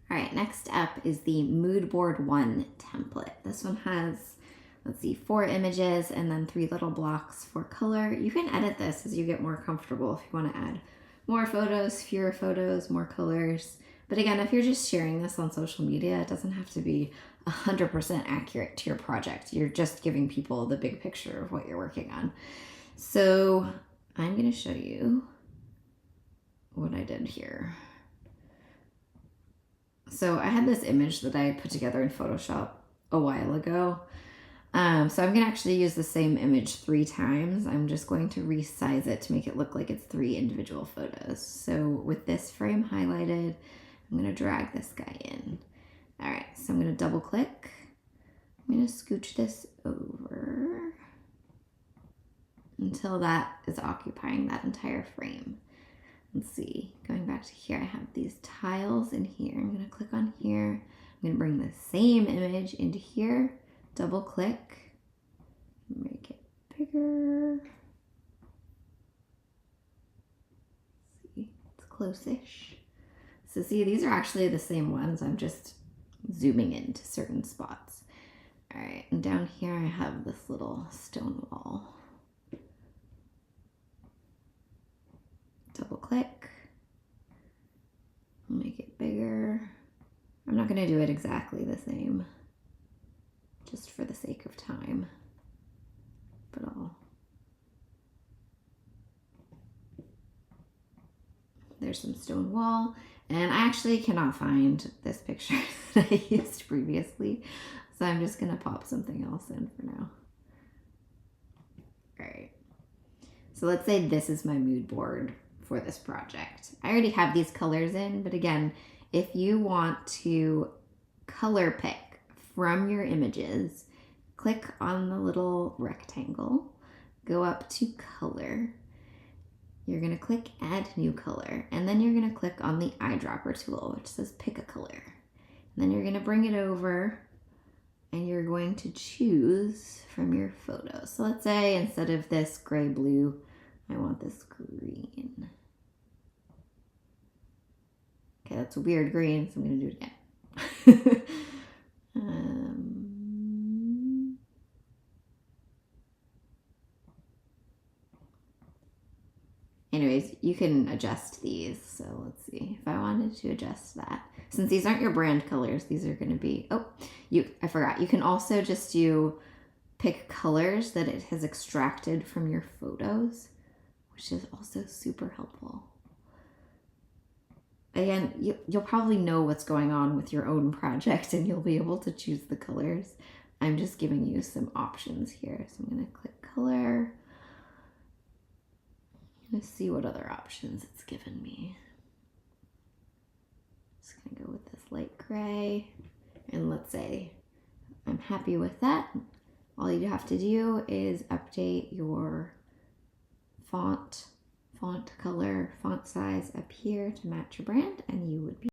All right, next up is the Moodboard 1 template. This one has, let's see, 4 images and then 3 little blocks for color. You can edit this as you get more comfortable if you want to add more photos, fewer photos, more colors. But again, if you're just sharing this on social media, it doesn't have to be 100% accurate to your project. You're just giving people the big picture of what you're working on. So I'm going to show you what I did here. So I had this image that I had put together in Photoshop a while ago. So I'm gonna actually use the same image 3 times. I'm just going to resize it to make it look like it's 3 individual photos. So with this frame highlighted, I'm gonna drag this guy in. All right, so I'm gonna double click. I'm gonna scooch this over until that is occupying that entire frame. Let's see, going back to here, I have these tiles in here. I'm gonna click on here. I'm gonna bring the same image into here, double click, make it bigger. Let's see, it's close-ish. So see, these are actually the same ones. I'm just zooming into certain spots. All right, and down here I have this little stone wall. Double click, make it bigger. I'm not gonna do it exactly the same, just for the sake of time, but there's some stone wall, and I actually cannot find this picture that I used previously, so I'm just gonna pop something else in for now. All right, so let's say this is my mood board for this project. I already have these colors in, but again, if you want to color pick from your images, click on the little rectangle, go up to color. You're gonna click add new color, and then you're gonna click on the eyedropper tool, which says pick a color. And then you're gonna bring it over and you're going to choose from your photos. So let's say instead of this gray blue, I want this green. Okay, that's a weird green, so I'm gonna do it again. Anyways, you can adjust these. So let's see if I wanted to adjust that. Since these aren't your brand colors, these are gonna be, I forgot. You can also just pick colors that it has extracted from your photos, which is also super helpful. Again, you'll probably know what's going on with your own project and you'll be able to choose the colors. I'm just giving you some options here. So I'm gonna click color. I'm gonna see what other options it's given me. Just gonna go with this light gray. And let's say I'm happy with that. All you have to do is update your font color, font size up here to match your brand, and you would be